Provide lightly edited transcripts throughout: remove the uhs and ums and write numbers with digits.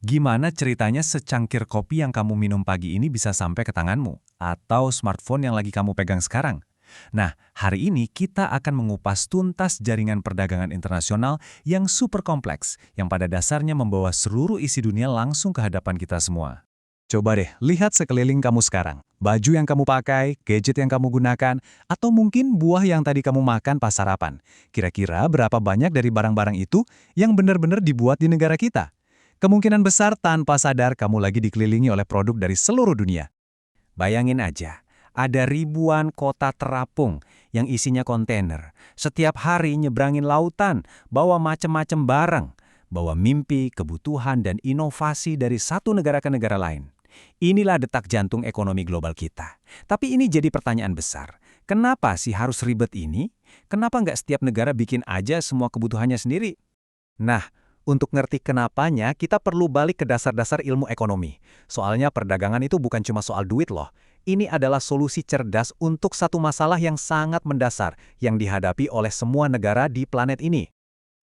Gimana ceritanya secangkir kopi yang kamu minum pagi ini bisa sampai ke tanganmu? Atau smartphone yang lagi kamu pegang sekarang? Nah, hari ini kita akan mengupas tuntas jaringan perdagangan internasional yang super kompleks, yang pada dasarnya membawa seluruh isi dunia langsung ke hadapan kita semua. Coba deh, lihat sekeliling kamu sekarang. Baju yang kamu pakai, gadget yang kamu gunakan, atau mungkin buah yang tadi kamu makan pas sarapan. Kira-kira berapa banyak dari barang-barang itu yang benar-benar dibuat di negara kita? Kemungkinan besar tanpa sadar kamu lagi dikelilingi oleh produk dari seluruh dunia. Bayangin aja, ada ribuan kota terapung yang isinya kontainer. Setiap hari nyebrangin lautan, bawa macem-macem barang, bawa mimpi, kebutuhan, dan inovasi dari satu negara ke negara lain. Inilah detak jantung ekonomi global kita. Tapi ini jadi pertanyaan besar. Kenapa sih harus ribet ini? Kenapa nggak setiap negara bikin aja semua kebutuhannya sendiri? Nah, untuk ngerti kenapanya, kita perlu balik ke dasar-dasar ilmu ekonomi. Soalnya perdagangan itu bukan cuma soal duit loh. Ini adalah solusi cerdas untuk satu masalah yang sangat mendasar yang dihadapi oleh semua negara di planet ini.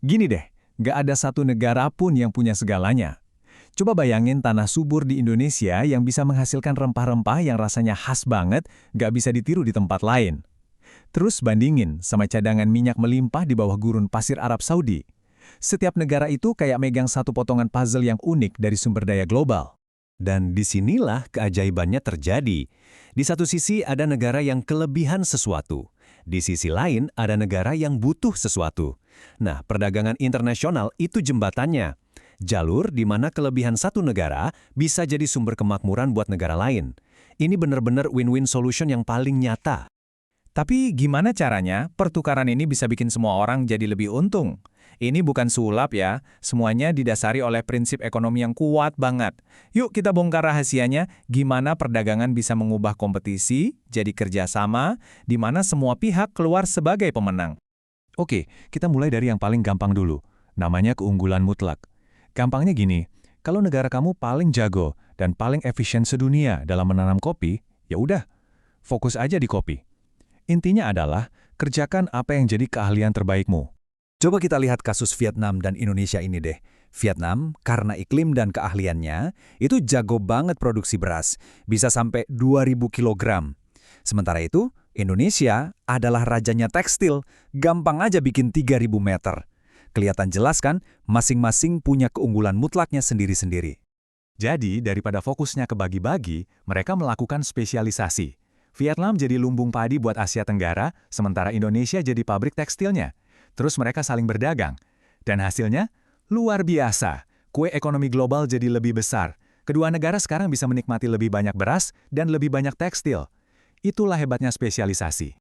Gini deh, nggak ada satu negara pun yang punya segalanya. Coba bayangin tanah subur di Indonesia yang bisa menghasilkan rempah-rempah yang rasanya khas banget, nggak bisa ditiru di tempat lain. Terus bandingin sama cadangan minyak melimpah di bawah gurun pasir Arab Saudi. Setiap negara itu kayak megang satu potongan puzzle yang unik dari sumber daya global. Dan disinilah keajaibannya terjadi. Di satu sisi ada negara yang kelebihan sesuatu. Di sisi lain ada negara yang butuh sesuatu. Nah, perdagangan internasional itu jembatannya. Jalur di mana kelebihan satu negara bisa jadi sumber kemakmuran buat negara lain. Ini benar-benar win-win solution yang paling nyata. Tapi gimana caranya pertukaran ini bisa bikin semua orang jadi lebih untung? Ini bukan sulap ya, semuanya didasari oleh prinsip ekonomi yang kuat banget. Yuk kita bongkar rahasianya, gimana perdagangan bisa mengubah kompetisi, jadi kerjasama, di mana semua pihak keluar sebagai pemenang. Oke, kita mulai dari yang paling gampang dulu, namanya keunggulan mutlak. Gampangnya gini, kalau negara kamu paling jago dan paling efisien sedunia dalam menanam kopi, ya udah, fokus aja di kopi. Intinya adalah, kerjakan apa yang jadi keahlian terbaikmu. Coba kita lihat kasus Vietnam dan Indonesia ini deh. Vietnam, karena iklim dan keahliannya, itu jago banget produksi beras, bisa sampai 2.000 kilogram. Sementara itu, Indonesia adalah rajanya tekstil, gampang aja bikin 3.000 meter. Kelihatan jelas kan, masing-masing punya keunggulan mutlaknya sendiri-sendiri. Jadi, daripada fokusnya ke bagi-bagi, mereka melakukan spesialisasi. Vietnam jadi lumbung padi buat Asia Tenggara, sementara Indonesia jadi pabrik tekstilnya. Terus mereka saling berdagang. Dan hasilnya? Luar biasa. Kue ekonomi global jadi lebih besar. Kedua negara sekarang bisa menikmati lebih banyak beras dan lebih banyak tekstil. Itulah hebatnya spesialisasi.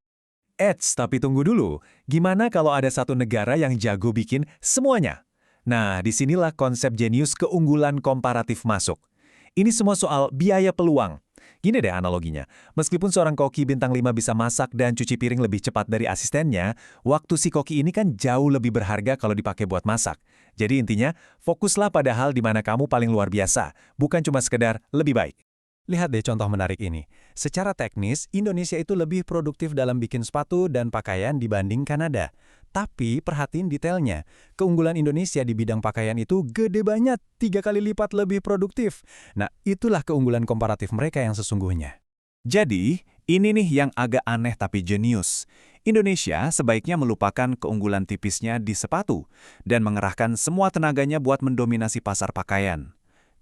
Eits, tapi tunggu dulu. Gimana kalau ada satu negara yang jago bikin semuanya? Nah, disinilah konsep jenius keunggulan komparatif masuk. Ini semua soal biaya peluang. Gini deh analoginya, meskipun seorang koki bintang 5 bisa masak dan cuci piring lebih cepat dari asistennya, waktu si koki ini kan jauh lebih berharga kalau dipakai buat masak. Jadi intinya, fokuslah pada hal di mana kamu paling luar biasa, bukan cuma sekedar lebih baik. Lihat deh contoh menarik ini. Secara teknis, Indonesia itu lebih produktif dalam bikin sepatu dan pakaian dibanding Kanada. Tapi perhatiin detailnya, keunggulan Indonesia di bidang pakaian itu gede banget, 3 kali lipat lebih produktif. Nah, itulah keunggulan komparatif mereka yang sesungguhnya. Jadi, ini nih yang agak aneh tapi jenius. Indonesia sebaiknya melupakan keunggulan tipisnya di sepatu dan mengerahkan semua tenaganya buat mendominasi pasar pakaian.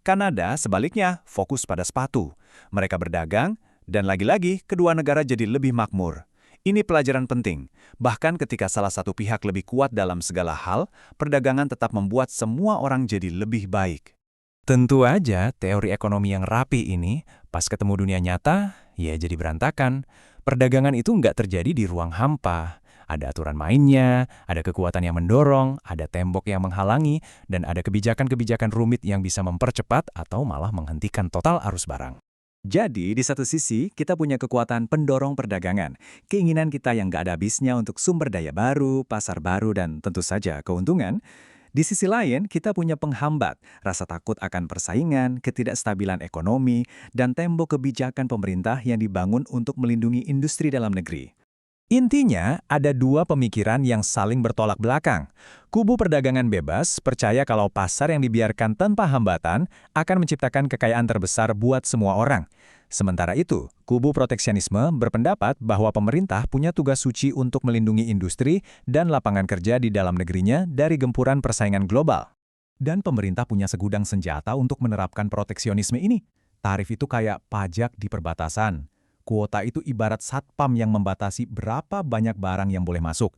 Kanada sebaliknya fokus pada sepatu. Mereka berdagang, dan lagi-lagi kedua negara jadi lebih makmur. Ini pelajaran penting. Bahkan ketika salah satu pihak lebih kuat dalam segala hal, perdagangan tetap membuat semua orang jadi lebih baik. Tentu aja teori ekonomi yang rapi ini, pas ketemu dunia nyata, ya jadi berantakan. Perdagangan itu nggak terjadi di ruang hampa. Ada aturan mainnya, ada kekuatan yang mendorong, ada tembok yang menghalangi, dan ada kebijakan-kebijakan rumit yang bisa mempercepat atau malah menghentikan total arus barang. Jadi, di satu sisi, kita punya kekuatan pendorong perdagangan. Keinginan kita yang nggak ada habisnya untuk sumber daya baru, pasar baru, dan tentu saja keuntungan. Di sisi lain, kita punya penghambat, rasa takut akan persaingan, ketidakstabilan ekonomi, dan tembok kebijakan pemerintah yang dibangun untuk melindungi industri dalam negeri. Intinya, ada dua pemikiran yang saling bertolak belakang. Kubu perdagangan bebas percaya kalau pasar yang dibiarkan tanpa hambatan akan menciptakan kekayaan terbesar buat semua orang. Sementara itu, kubu proteksionisme berpendapat bahwa pemerintah punya tugas suci untuk melindungi industri dan lapangan kerja di dalam negerinya dari gempuran persaingan global. Dan pemerintah punya segudang senjata untuk menerapkan proteksionisme ini. Tarif itu kayak pajak di perbatasan. Kuota itu ibarat satpam yang membatasi berapa banyak barang yang boleh masuk.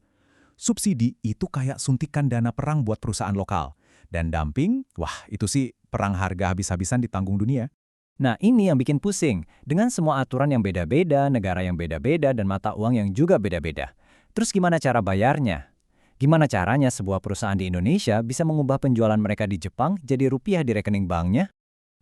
Subsidi itu kayak suntikan dana perang buat perusahaan lokal. Dan dumping, wah itu sih perang harga habis-habisan di tanggung dunia. Nah, ini yang bikin pusing. Dengan semua aturan yang beda-beda, negara yang beda-beda, dan mata uang yang juga beda-beda. Terus gimana cara bayarnya? Gimana caranya sebuah perusahaan di Indonesia bisa mengubah penjualan mereka di Jepang jadi rupiah di rekening banknya?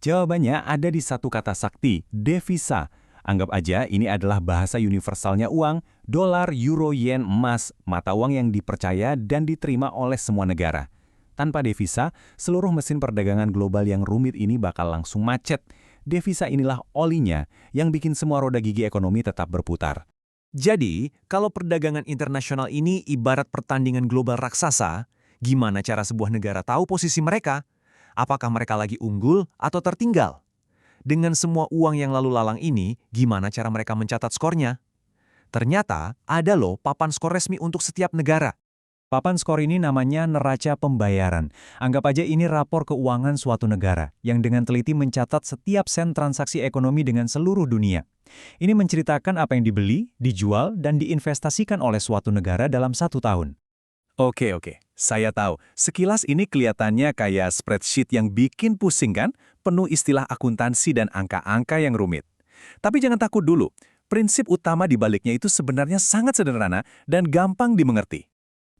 Jawabannya ada di satu kata sakti, devisa. Anggap aja ini adalah bahasa universalnya uang, dolar, euro, yen, emas, mata uang yang dipercaya dan diterima oleh semua negara. Tanpa devisa, seluruh mesin perdagangan global yang rumit ini bakal langsung macet. Devisa inilah olinya yang bikin semua roda gigi ekonomi tetap berputar. Jadi, kalau perdagangan internasional ini ibarat pertandingan global raksasa, gimana cara sebuah negara tahu posisi mereka? Apakah mereka lagi unggul atau tertinggal? Dengan semua uang yang lalu lalang ini, gimana cara mereka mencatat skornya? Ternyata ada loh papan skor resmi untuk setiap negara. Papan skor ini namanya neraca pembayaran. Anggap aja ini rapor keuangan suatu negara yang dengan teliti mencatat setiap sen transaksi ekonomi dengan seluruh dunia. Ini menceritakan apa yang dibeli, dijual, dan diinvestasikan oleh suatu negara dalam 1 tahun. Oke, saya tahu. Sekilas ini kelihatannya kayak spreadsheet yang bikin pusing kan? Penuh istilah akuntansi dan angka-angka yang rumit. Tapi jangan takut dulu. Prinsip utama di baliknya itu sebenarnya sangat sederhana dan gampang dimengerti.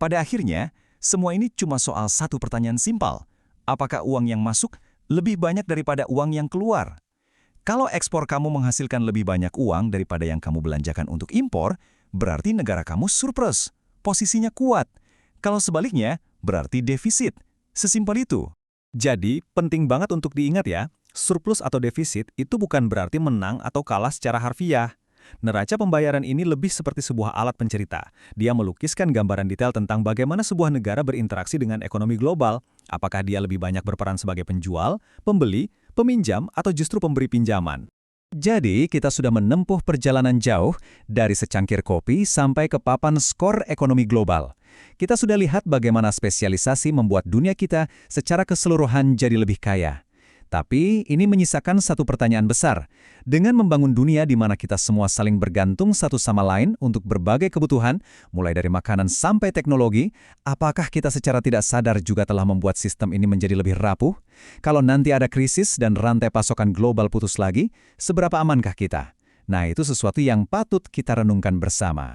Pada akhirnya, semua ini cuma soal satu pertanyaan simpel. Apakah uang yang masuk lebih banyak daripada uang yang keluar? Kalau ekspor kamu menghasilkan lebih banyak uang daripada yang kamu belanjakan untuk impor, berarti negara kamu surplus. Posisinya kuat. Kalau sebaliknya, berarti defisit. Sesimpel itu. Jadi, penting banget untuk diingat ya, surplus atau defisit itu bukan berarti menang atau kalah secara harfiah. Neraca pembayaran ini lebih seperti sebuah alat pencerita. Dia melukiskan gambaran detail tentang bagaimana sebuah negara berinteraksi dengan ekonomi global. Apakah dia lebih banyak berperan sebagai penjual, pembeli, peminjam, atau justru pemberi pinjaman. Jadi, kita sudah menempuh perjalanan jauh dari secangkir kopi sampai ke papan skor ekonomi global. Kita sudah lihat bagaimana spesialisasi membuat dunia kita secara keseluruhan jadi lebih kaya. Tapi, ini menyisakan satu pertanyaan besar. Dengan membangun dunia di mana kita semua saling bergantung satu sama lain untuk berbagai kebutuhan, mulai dari makanan sampai teknologi, apakah kita secara tidak sadar juga telah membuat sistem ini menjadi lebih rapuh? Kalau nanti ada krisis dan rantai pasokan global putus lagi, seberapa amankah kita? Nah, itu sesuatu yang patut kita renungkan bersama.